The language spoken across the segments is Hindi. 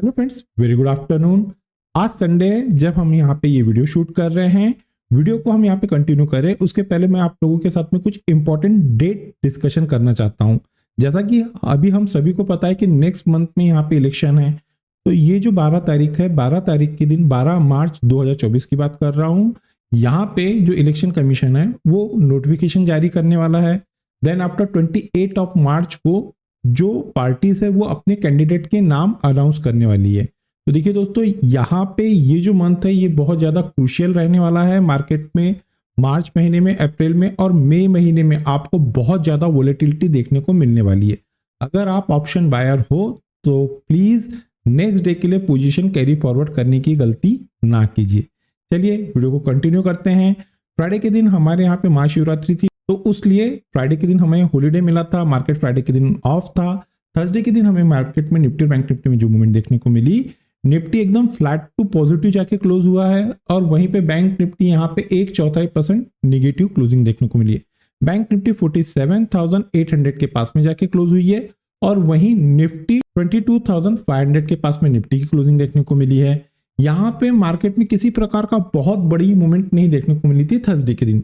Hello friends, very good afternoon. आज संडे है जब हम यहाँ पे ये वीडियो शूट कर रहे हैं। वीडियो को हम यहाँ पे कंटिन्यू करें उसके पहले मैं आप लोगों के साथ में कुछ इंपॉर्टेंट डेट डिस्कशन करना चाहता हूँ। जैसा कि अभी हम सभी को पता है कि नेक्स्ट मंथ में यहाँ पे इलेक्शन है, तो ये जो 12 तारीख है, 12 तारीख के दिन 12 मार्च 2024 की बात कर रहा हूँ। यहाँ पे जो इलेक्शन कमीशन है वो नोटिफिकेशन जारी करने वाला है। देन आफ्टर 28 ऑफ मार्च को जो पार्टीज है वो अपने कैंडिडेट के नाम अनाउंस करने वाली है। तो देखिए दोस्तों, यहाँ पे ये जो मंथ है ये बहुत ज़्यादा क्रूशियल रहने वाला है मार्केट में। मार्च महीने में, अप्रैल में और मई महीने में आपको बहुत ज़्यादा वोलेटिलिटी देखने को मिलने वाली है। अगर आप ऑप्शन बायर हो तो प्लीज़ नेक्स्ट डे के लिए पोजीशन कैरी फॉरवर्ड करने की गलती ना कीजिए। चलिए वीडियो को कंटिन्यू करते हैं। फ्राइडे के दिन हमारे यहाँ पे महाशिवरात्रि थी, तो उसलिए फ्राइडे के दिन हमें हॉलीडे मिला था। मार्केट फ्राइडे के दिन ऑफ था। थर्सडे के दिन हमें मार्केट में निफ्टी और बैंक निफ्टी में जो मूवमेंट देखने को मिली, निफ्टी एकदम फ्लैट टू पॉजिटिव जाके क्लोज हुआ है और वहीं पे बैंक निफ्टी यहाँ पे 1/4% निगेटिव क्लोजिंग देखने को मिली है। बैंक निफ्टी 47,800 के पास में जाके क्लोज हुई है और वहीं निफ्टी 22,500 के पास में निफ्टी की क्लोजिंग देखने को मिली है। यहाँ पे मार्केट में किसी प्रकार का बहुत बड़ी मूवमेंट नहीं देखने को मिली थी थर्सडे के दिन।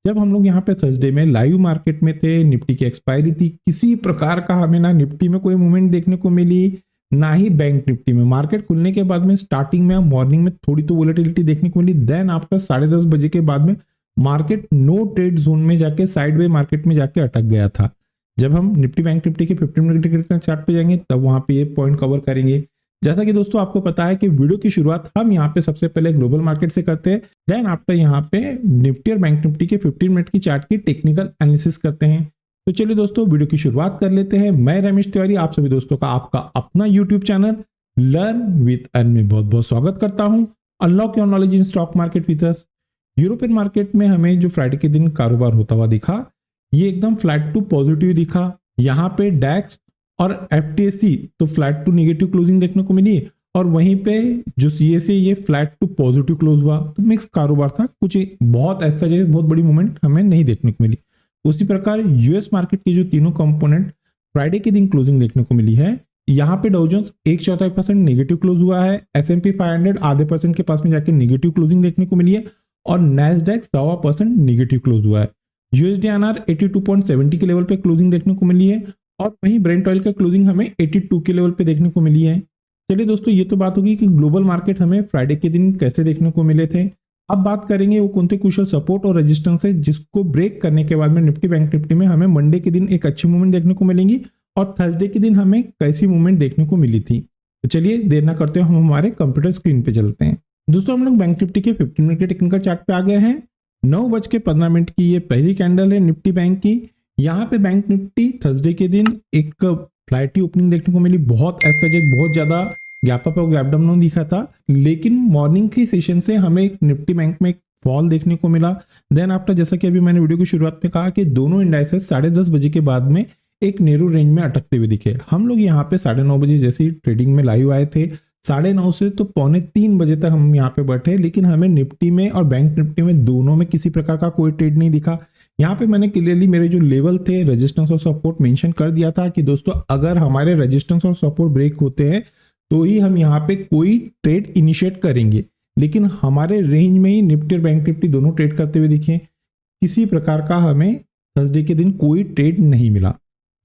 जब हम लोग यहाँ पे थर्सडे में लाइव मार्केट में थे, निफ्टी की एक्सपायरी थी, किसी प्रकार का हमें ना निफ्टी में कोई मूवमेंट देखने को मिली ना ही बैंक निफ्टी में। मार्केट खुलने के बाद में स्टार्टिंग में मॉर्निंग में थोड़ी तो वोलेटिलिटी देखने को मिली। देन आफ्टर 10:30 बजे के बाद में मार्केट नो ट्रेड जोन में जाके साइडवे मार्केट में जाके अटक गया था। जब हम निफ्टी बैंक निफ्टी के 15 मिनट का चार्ट पे जाएंगे तब वहां पे ये पॉइंट कवर करेंगे। जैसा कि दोस्तों आपको पता है कि वीडियो की शुरुआत हम यहाँ पे सबसे पहले ग्लोबल मार्केट से करते हैं। देन आफ्टर यहाँ पे निफ्टी और बैंक निफ्टी के 15 मिनट की चार्ट की टेक्निकल एनालिसिस करते हैं। तो चलिए दोस्तों वीडियो की शुरुआत कर लेते हैं। मैं रमेश तिवारी आप सभी दोस्तों का आपका अपना YouTube channel learn with earn में बहुत बहुत स्वागत करता हूं। Unlock your knowledge in stock market with us. European market में हमें जो फ्राइडे के दिन कारोबार होता हुआ दिखा, ये एकदम फ्लैट टू पॉजिटिव दिखा। यहाँ पे डैक्स और एफटीएससी तो फ्लैट टू नेगेटिव क्लोजिंग देखने को मिली और वहीं पे जो सीएसए ये फ्लैट टू पॉजिटिव क्लोज हुआ। तो मिक्स कारोबार था, कुछ बहुत ऐसा जैसे बहुत बड़ी मूवमेंट हमें नहीं देखने को मिली। उसी प्रकार यूएस मार्केट के जो तीनों कंपोनेंट फ्राइडे के दिन क्लोजिंग देखने को मिली है। यहाँ पे डाउ जोन्स 1/4% नेगेटिव क्लोज हुआ है। S&P 500 आधे % के पास में जाके नेगेटिव क्लोजिंग देखने को मिली है और नैस्डैक 1.25% नेगेटिव क्लोज हुआ है। USD/INR 82.70 के लेवल पे क्लोजिंग देखने को मिली है और वहीं ब्रेंट ऑयल का क्लोजिंग हमें 82 के लेवल पे देखने को मिली है। चलिए दोस्तों, ये तो बात होगी कि ग्लोबल मार्केट हमें फ्राइडे के दिन कैसे देखने को मिले थे। अब बात करेंगे वो कौन से क्रूशियल सपोर्ट और रेजिस्टेंस है जिसको ब्रेक करने के बाद में निफ्टी बैंक निफ्टी में हमें मंडे के दिन एक अच्छी मूवमेंट देखने को मिलेंगी और थर्सडे के दिन हमें कैसी मूवमेंट देखने को मिली थी। तो चलिए देर ना करते हुए हम हमारे कंप्यूटर स्क्रीन पे चलते हैं। दोस्तों हम लोग बैंक निफ्टी के 15 मिनट के टेक्निकल चार्ट पे आ गए हैं। 9:15 की ये पहली कैंडल है निफ्टी बैंक की। यहाँ पे बैंक निफ्टी थर्सडे के दिन एक फ्लैटी ओपनिंग देखने को मिली। बहुत बहुत ज्यादा गैप अप और गैप डाउन नहीं दिखा था, लेकिन मॉर्निंग की सेशन से हमें एक निफ्टी बैंक में एक फॉल देखने को मिला। देन आफ्टर जैसा कि अभी मैंने वीडियो की शुरुआत में कहा कि दोनों इंडाइसेस 10:30 बजे के बाद में एक नैरो रेंज में अटकते हुए दिखे। हम लोग यहाँ पे 9:30 बजे जैसे ही ट्रेडिंग में लाइव आए थे, 9:30 से तो 2:45 बजे तक हम यहाँ पे बैठे, लेकिन हमें निफ्टी में और बैंक निफ्टी में दोनों में किसी प्रकार का कोई ट्रेड नहीं दिखा। यहाँ पे मैंने क्लियरली मेरे जो लेवल थे रेजिस्टेंस और सपोर्ट मेंशन कर दिया था कि दोस्तों अगर हमारे रेजिस्टेंस और सपोर्ट ब्रेक होते हैं तो ही हम यहाँ पे कोई ट्रेड इनिशिएट करेंगे, लेकिन हमारे रेंज में ही निफ्टी और बैंक निफ्टी दोनों ट्रेड करते हुए दिखे। किसी प्रकार का हमें थर्सडे के दिन कोई ट्रेड नहीं मिला।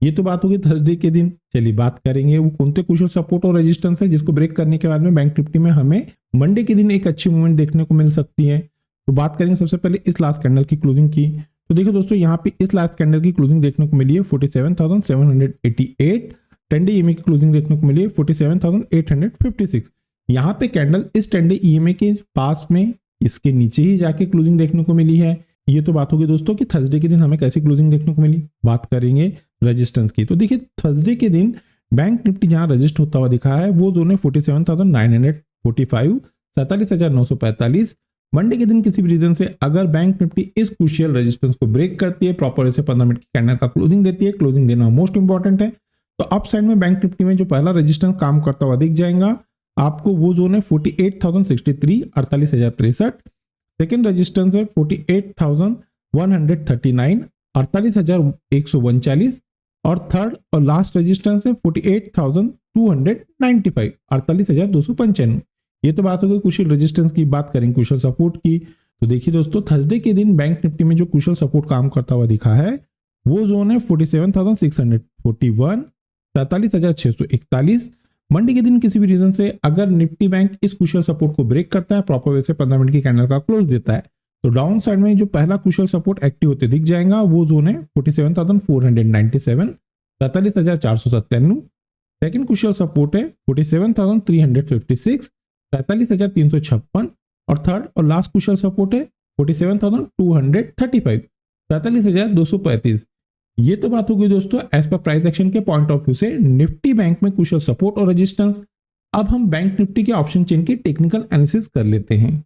ये तो बात होगी थर्सडे के दिन। चलिए बात करेंगे वो कौन से क्रूशियल सपोर्ट और रेजिस्टेंस है जिसको ब्रेक करने के बाद में बैंक निफ्टी में हमें मंडे के दिन एक अच्छी मूवमेंट देखने को मिल सकती है। तो बात करेंगे सबसे पहले इस लास्ट कैंडल की क्लोजिंग की। तो देखिए दोस्तों, यहाँ पे इस लास्ट कैंडल की क्लोजिंग देखने को मिली है 47,788। 10 डे EMA की क्लोजिंग देखने को मिली है 47,856। यहाँ पे कैंडल इस 10 डे EMA के पास में इसके नीचे ही जाके क्लोजिंग देखने को मिली है। ये तो बात होगी दोस्तों कि थर्सडे के दिन हमें कैसी क्लोजिंग देखने को मिली। बात करेंगे रेजिस्टेंस की। तो देखिए थर्सडे के दिन बैंक निफ्टी जहाँ रजिस्ट होता हुआ दिखा है वो जोन है 47,945, 47,945। मंडे के दिन किसी भी रीजन से अगर बैंक निफ्टी इस क्रूशियल रेजिस्टेंस को ब्रेक करती है, प्रॉपर से 15 मिनट की कैंडल का क्लोजिंग देती है, क्लोजिंग देना मोस्ट इंपॉर्टेंट है, तो अप साइड में बैंक निफ्टी में जो पहला रेजिस्टेंस काम करता हुआ दिख जाएगा आपको, वो जोन है 48,063, 48,063। सेकेंड रेजिस्टेंस है 48,139, 48,139। और थर्ड और लास्ट रेजिस्टेंस है 48,295, 48,295। ये तो बात हो गई कुशल रेजिस्टेंस की। बात करें कुशल सपोर्ट की, तो देखिए दोस्तों थर्सडे के दिन बैंक निफ्टी में जो कुशल सपोर्ट काम करता हुआ दिखा है वो जोन है 47,641, 47,641। मंडे के दिन किसी भी रीजन से अगर निफ्टी बैंक इस कुशल सपोर्ट को ब्रेक करता है, प्रॉपर वे से 15 मिनट की कैंडल का क्लोज देता है, तो डाउन साइड में जो पहला कुशल सपोर्ट एक्टिव होते दिख जाएगा वो जोन है 47,497, 47,497। सेकंड कुशल सपोर्ट है 47,356, 47,356। और थर्ड और लास्ट कुशल सपोर्ट है 47,235, 47,235। ये तो बात हो गई दोस्तों एज पर प्राइस एक्शन के पॉइंट ऑफ व्यू से निफ्टी बैंक में कुशल सपोर्ट और रेजिस्टेंस। अब हम बैंक निफ्टी के ऑप्शन चेन की टेक्निकल एनालिसिस कर लेते हैं।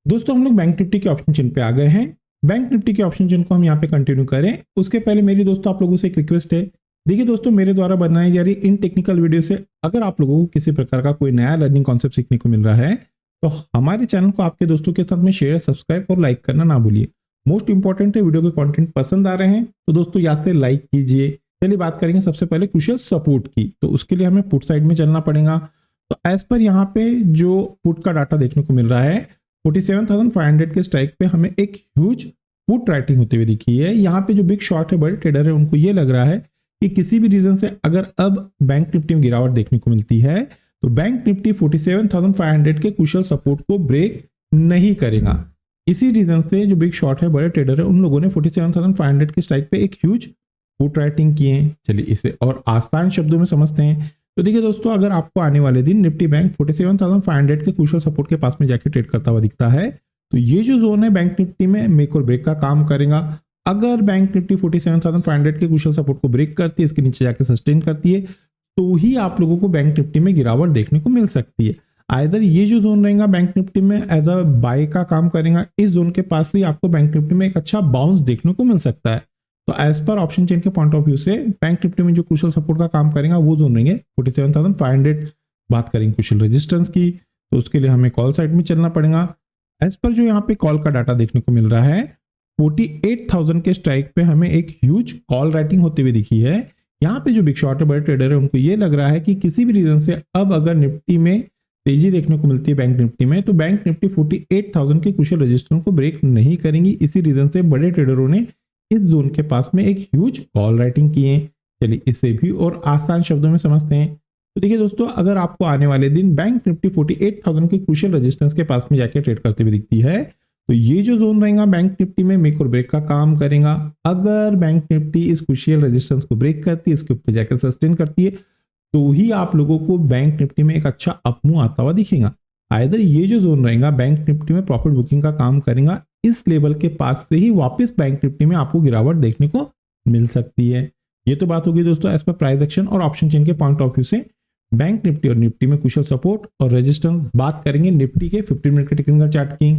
दोस्तों हम लोग बैंक निफ्टी के ऑप्शन चेन पे आ गए हैं। बैंक निफ्टी के ऑप्शन चेन को हम यहाँ पे कंटिन्यू करें उसके पहले मेरी दोस्तों आप लोगों से एक रिक्वेस्ट है। देखिए दोस्तों मेरे द्वारा बनाई जा रही इन टेक्निकल वीडियो से अगर आप लोगों को किसी प्रकार का कोई नया लर्निंग कॉन्सेप्ट सीखने को मिल रहा है तो हमारे चैनल को आपके दोस्तों के साथ में शेयर, सब्सक्राइब और लाइक करना ना भूलिए। मोस्ट इंपॉर्टेंट है वीडियो के कंटेंट पसंद आ रहे हैं तो दोस्तों यहाँ से लाइक कीजिए। चलिए बात करेंगे सबसे पहले कुशल सपोर्ट की, तो उसके लिए हमें पुट साइड में चलना पड़ेगा। तो एज पर यहाँ पे जो पुट का डाटा देखने को मिल रहा है 47,500 के स्ट्राइक पे हमें एक ह्यूज पुट राइटिंग होते हुए दिखी है। यहाँ पे जो बिग शॉर्ट है, बड़े ट्रेडर है, उनको ये लग रहा है कि किसी भी रीजन से अगर अब बैंक निफ्टी में गिरावट देखने को मिलती है तो बैंक निफ्टी 47,500 के कुशल सपोर्ट को ब्रेक नहीं करेगा। इसी रीजन से जो बिग शॉर्ट है, बड़े ट्रेडर है, उन लोगों ने 47,500 के स्ट्राइक पे एक ह्यूज पुट राइटिंग किए हैं। चलिए इसे और आसान शब्दों में समझते हैं। तो देखिए दोस्तों अगर आपको आने वाले दिन निफ्टी बैंक 47,500 के कुशल सपोर्ट के पास में जाके ट्रेड करता हुआ दिखता है तो ये जो जोन है बैंक निफ्टी में मेक और ब्रेक का काम करेगा। अगर बैंक निफ्टी 47,500 के कुशल सपोर्ट को ब्रेक करती है, इसके नीचे जाके सस्टेन करती है, तो ही आप लोगों को बैंक निफ्टी में गिरावट देखने को मिल सकती है। आइदर ये जो जोन रहेगा बैंक निफ्टी में एज अ बाय का काम करेगा, इस जोन के पास से आपको बैंक निफ्टी में एक अच्छा बाउंस देखने को मिल सकता है। तो एज पर ऑप्शन चेन के पॉइंट ऑफ व्यू से बैंक निफ्टी में जो कुशल सपोर्ट का काम करेगा वो जोन रहेंगे 47,500। बात करेंगे कुशल रेजिस्टेंस की, तो उसके लिए हमें कॉल साइड में चलना पड़ेगा। एज पर जो यहाँ पे कॉल का डाटा देखने को मिल रहा है 48,000 के स्ट्राइक पे हमें एक ह्यूज कॉल राइटिंग होते हुए दिखी है। यहाँ पे जो बिग शॉर्ट है, बड़े ट्रेडर है, उनको ये लग रहा है कि किसी भी रीजन से अब अगर निफ्टी में तेजी देखने को मिलती है बैंक निफ्टी में तो बैंक निफ्टी 48,000 के कुशल रेजिस्टेंस को ब्रेक नहीं करेंगी। इसी रीजन से बड़े ट्रेडरों ने इस जोन के पास में एक ह्यूज कॉल राइटिंग की है। चलिए इसे भी और आसान शब्दों में समझते हैं। तो देखिए दोस्तों अगर आपको आने वाले दिन बैंक निफ्टी 48,000 के कुशल रेजिस्टेंस के पास में जाके ट्रेड करते हुए दिखती है तो ये जो जोन रहेगा बैंक निफ्टी में मेक और ब्रेक का काम करेगा। अगर बैंक निफ्टी इस कुशल रेजिस्टेंस को ब्रेक करती है, इसके ऊपर जाकर सस्टेन करती है, तो ही आप लोगों को बैंक निफ्टी में एक अच्छा अपमूव आता हुआ दिखेगा। आइदर ये जो जोन रहेगा बैंक निफ्टी में प्रॉफिट बुकिंग का काम करेगा, इस लेवल के पास से ही वापस बैंक निफ्टी में आपको गिरावट देखने को मिल सकती है। ये तो बात होगी दोस्तों एज पर प्राइस एक्शन और ऑप्शन चेन के पॉइंट ऑफ व्यू से बैंक निफ्टी और निफ्टी में कुशल सपोर्ट और रेजिस्टेंस। बात करेंगे निफ्टी के 15 मिनट के टेक्निकल चार्ट की।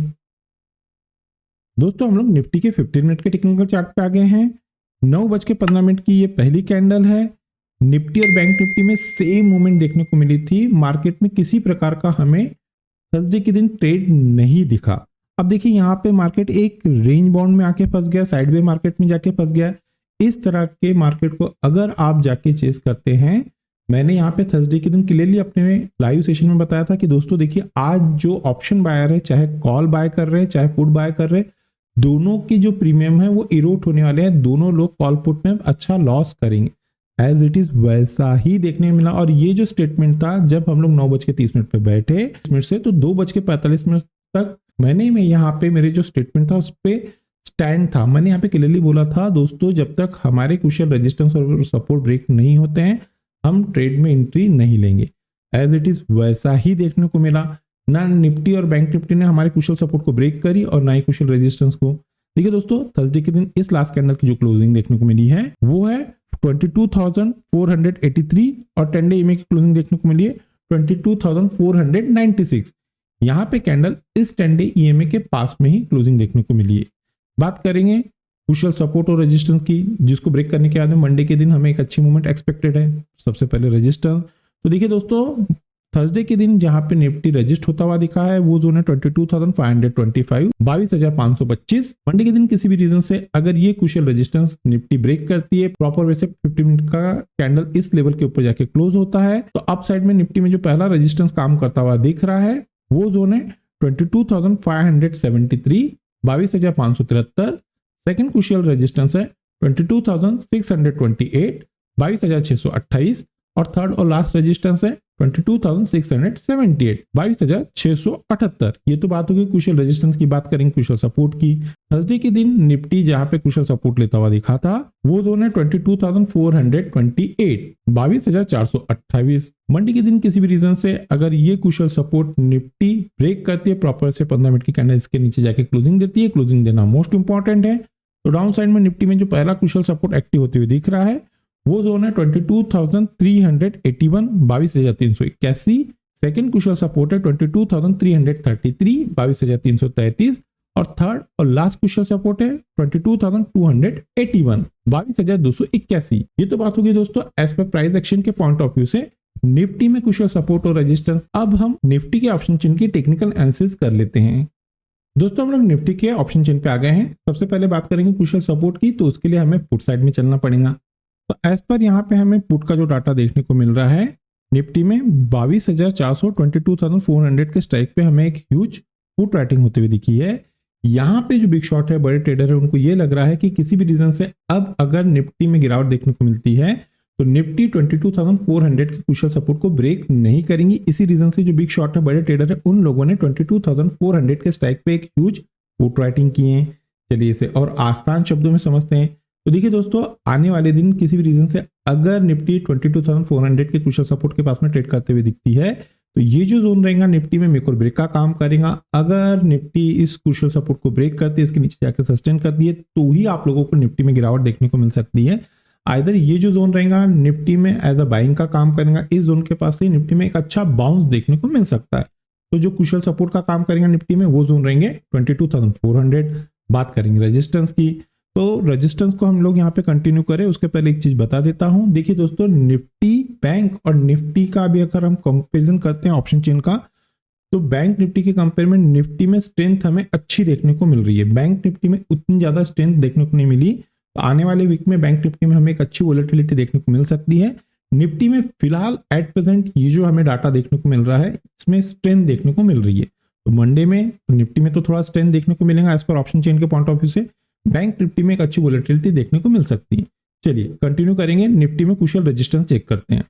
दोस्तों हम लोग निफ्टी के 15 मिनट के टेक्निकल चार्ट पे आ गए हैं। 9:15 की ये पहली कैंडल है। निफ्टी और बैंक निफ्टी में सेम मूवमेंट देखने को मिली थी। मार्केट में किसी प्रकार का हमें थर्सडे के दिन ट्रेड नहीं दिखा। अब देखिए यहाँ पे मार्केट एक रेंज बाउंड में आके फंस गया, साइडवे मार्केट में जाके फंस गया। इस तरह के मार्केट को अगर आप जाके चेस करते हैं, मैंने यहाँ पे थर्सडे के दिन क्लियरली अपने लाइव सेशन में बताया था कि दोस्तों देखिए आज जो ऑप्शन बायर है, चाहे कॉल बाय कर रहे हैं चाहे पुट बाय कर रहे हैं, दोनों की जो प्रीमियम है वो इरोट होने वाले हैं। दोनों लोग कॉल पुट में अच्छा लॉस करेंगे। एज इट इज वैसा ही देखने मिला। और ये जो स्टेटमेंट था जब हम लोग 9:30 पे बैठे मिनट से तो 2:45 तक मैं यहाँ पे मेरे जो स्टेटमेंट था उस पर स्टैंड था। मैंने यहाँ पे क्लियरली बोला था दोस्तों जब तक हमारे कुशल रेजिस्टेंस और सपोर्ट ब्रेक नहीं होते हैं हम ट्रेड में एंट्री नहीं लेंगे। एज इट इज वैसा ही देखने को मिला। ना निफ्टी और बैंक निफ्टी ने हमारे कुशल सपोर्ट को ब्रेक करी और ना ही कुशल रेजिस्टेंस को। देखिए दोस्तों थर्सडे के दिन इस लास्ट कैंडल की जो क्लोजिंग देखने को मिली है वो है 22,483 और 10 डे ईएमए की क्लोजिंग देखने को मिली है 22,496। यहाँ पे कैंडल इस 10 डे ईएमए के पास में ही क्लोजिंग देखने को मिली है। बात करेंगे कुशल सपोर्ट और रेजिस्टेंस की, जिसको ब्रेक करने के बाद में मंडे के दिन हमें एक अच्छी मूवमेंट एक्सपेक्टेड है। सबसे पहले रेजिस्टेंस, तो देखिए दोस्तों थर्सडे के दिन जहां पे निफ्टी रजिस्ट होता हुआ दिखा है वो जोन है 22,525, 22,525। मंडे के दिन किसी भी रीजन से अगर ये क्रूशियल रेजिस्टेंस निफ्टी ब्रेक करती है, प्रॉपर वे से 50 मिनट का कैंडल इस लेवल के ऊपर जाके क्लोज होता है, तो अप साइड में निफ्टी में जो पहला रेजिस्टेंस काम करता हुआ दिख रहा है वो जोन है 22,573, 22,573। सेकेंड क्रूशियल रेजिस्टेंस है 22,628, 22,628 और थर्ड और लास्ट रेजिस्टेंस है 22,678, 22,678। ये तो बात होगी क्रूशियल रेजिस्टेंस की। बात करेंगे क्रूशियल सपोर्ट की। थर्सडे के दिन निफ्टी जहां पे क्रूशियल सपोर्ट लेता हुआ दिखा था वो जोन है 22,428, 22,428। मंडे के दिन किसी भी रीजन से अगर ये क्रूशियल सपोर्ट निफ्टी ब्रेक करती है, प्रॉपर से 15 मिनट की कैंडल इसके नीचे जाके क्लोजिंग देती है, क्लोजिंग देना मोस्ट इंपॉर्टेंट है, तो डाउन साइड में निफ्टी में जो पहला क्रूशियल सपोर्ट एक्टिव होते हुए दिख रहा है वो जोन है 22,381, 22,381। सेकेंड क्रूशियल सपोर्ट है 22,333, 22,333 और थर्ड और लास्ट क्रूशियल सपोर्ट है 22,281, 22,281। ये तो बात होगी दोस्तों एज पर प्राइस एक्शन के पॉइंट ऑफ व्यू से निफ्टी में क्रूशियल सपोर्ट और रेजिस्टेंस। अब हम निफ्टी के ऑप्शन चेन की टेक्निकल एनालिसिस कर लेते हैं। दोस्तों हम लोग निफ्टी के ऑप्शन चेन पे आ गए हैं। सबसे पहले बात करेंगे क्रूशियल सपोर्ट की, तो उसके लिए हमें पुट साइड में चलना पड़ेगा। तो एज पर यहाँ पे हमें पुट का जो डाटा देखने को मिल रहा है निफ्टी में 22,400, 22,400 के स्ट्राइक पे हमें एक ह्यूज पुट राइटिंग होते हुए दिखी है। यहाँ पे जो बिग शॉट है, बड़े ट्रेडर है, उनको ये लग रहा है कि किसी भी रीजन से अब अगर निफ्टी में गिरावट देखने को मिलती है तो निफ्टी 22,400 के क्रूशियल सपोर्ट को ब्रेक नहीं करेंगी। इसी रीजन से जो बिग शॉट है, बड़े ट्रेडर है, उन लोगों ने 22,400 के स्ट्राइक पे एक ह्यूज पुट राइटिंग की है। चलिए इसे और आसान शब्दों में समझते हैं। तो देखिए दोस्तों, आने वाले दिन किसी भी रीजन से अगर निफ्टी 22,400 के क्रूशियल सपोर्ट के पास में ट्रेड करते हुए दिखती है तो ये जो जोन रहेगा निफ्टी में मेक और ब्रेक का काम करेगा। अगर निफ्टी इस क्रूशियल सपोर्ट को ब्रेक करती है, इसके नीचे जाकर सस्टेन करती है, तो ही आप लोगों को निफ्टी में गिरावट देखने को मिल सकती है। आइदर ये जो जोन रहेगा निफ्टी में एज अ बाइंग का काम करेगा, इस जोन के पास से निफ्टी में एक अच्छा बाउंस देखने को मिल सकता है। तो जो क्रूशियल सपोर्ट का काम करेगा निफ्टी में वो जोन रहेंगे 22,400। बात करेंगे रेजिस्टेंस की, तो रेजिस्टेंस को हम लोग यहाँ पे कंटिन्यू करें उसके पहले एक चीज बता देता हूं। देखिए दोस्तों, निफ्टी बैंक और निफ्टी का भी अगर हम कंपैरिजन करते हैं ऑप्शन चेन का, तो बैंक निफ्टी के कंपेयर में निफ्टी में स्ट्रेंथ हमें अच्छी देखने को मिल रही है। बैंक निफ्टी में उतनी ज्यादा स्ट्रेंथ देखने को नहीं मिली, तो आने वाले वीक में बैंक निफ्टी में हमें एक अच्छी वोलेटिलिटी देखने को मिल सकती है। निफ्टी में फिलहाल एट प्रेजेंट ये जो हमें डाटा देखने को मिल रहा है इसमें स्ट्रेंथ देखने को मिल रही है। तो मंडे में निफ्टी में तो थोड़ा स्ट्रेंथ देखने को मिलेगा एज पर ऑप्शन चेन के पॉइंट ऑफ व्यू से। बैंक निफ्टी में एक अच्छी वोलेटिलिटी देखने को मिल सकती है। चलिए कंटिन्यू करेंगे, निफ्टी में क्रूशियल रेजिस्टेंस चेक करते हैं।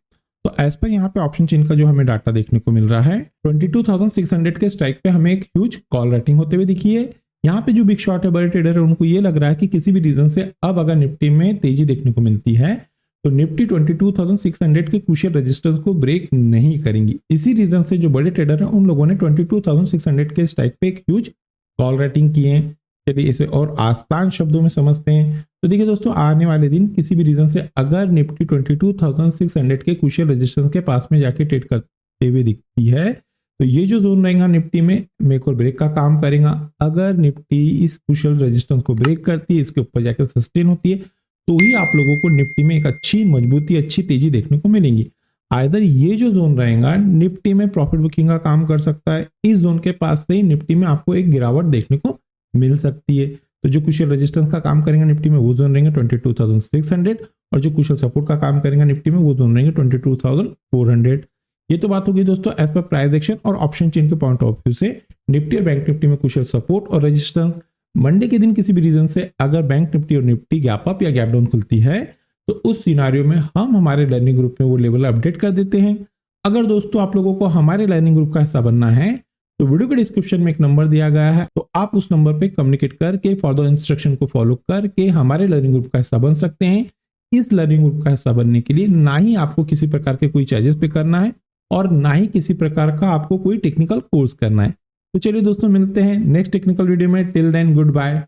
तो एज पर यहाँ पे ऑप्शन चेन का जो हमें डाटा देखने को मिल रहा है 22,600 के स्ट्राइक पे हमें एक ह्यूज कॉल राइटिंग होते हुए दिखी है। यहाँ पे जो बिग शॉट है, बड़े ट्रेडर है, उनको ये लग रहा है कि किसी भी रीजन से अब अगर निफ्टी में तेजी देखने को मिलती है तो निफ्टी 22,600 के क्रूशियल रेजिस्टेंस को ब्रेक नहीं करेंगी। इसी रीजन से जो बड़े ट्रेडर है उन लोगों ने 22,600 के स्ट्राइक पे एक ह्यूज कॉल राइटिंग की है। चलिए इसे और आसान शब्दों में समझते हैं। तो देखिए दोस्तों, आने वाले दिन किसी भी रीजन से अगर निफ्टी 22,600 के क्रूशियल रेजिस्टेंस के पास में जाके ट्रेड करते हुए दिखती है तो ये जो जोन रहेगा निफ्टी में मेक और ब्रेक का काम करेगा। अगर निफ्टी इस क्रूशियल रेजिस्टेंस को ब्रेक करती है, इसके ऊपर जाकर सस्टेन होती है, तो ही आप लोगों को निफ्टी में एक अच्छी मजबूती, अच्छी तेजी देखने को मिलेंगी। आइदर ये जो जोन रहेगा निफ्टी में प्रॉफिट बुकिंग का काम कर सकता है, इस जोन के पास से ही निफ्टी में आपको एक गिरावट देखने को मिल सकती है। तो जो क्रूशियल रेजिस्टेंस का काम करेंगे निफ्टी में वो जोन रहेंगे 22,600 और जो क्रूशियल सपोर्ट का काम करेंगे निफ्टी में वो जोन रहेंगे 22,400। ये तो बात होगी दोस्तों एज पर प्राइस एक्शन और ऑप्शन चेन के पॉइंट ऑफ व्यू से निफ्टी और बैंक निफ्टी में क्रूशियल सपोर्ट और रेजिस्टेंस। मंडे के दिन किसी भी रीजन से अगर बैंक निफ्टी और निफ्टी गैप अप या गैप डाउन खुलती है तो उस सिनारियो में हम हमारे लर्निंग ग्रुप में वो लेवल अपडेट कर देते हैं। अगर दोस्तों आप लोगों को हमारे लर्निंग ग्रुप का हिस्सा बनना है तो वीडियो के डिस्क्रिप्शन में एक नंबर दिया गया है, तो आप उस नंबर पे कम्युनिकेट करके फॉर इंस्ट्रक्शन को फॉलो करके हमारे लर्निंग ग्रुप का हिस्सा बन सकते हैं। इस लर्निंग ग्रुप का हिस्सा बनने के लिए ना ही आपको किसी प्रकार के कोई चार्जेस पे करना है और ना ही किसी प्रकार का आपको कोई टेक्निकल कोर्स करना है। तो चलिए दोस्तों, मिलते हैं नेक्स्ट टेक्निकल वीडियो में। Till then good bye.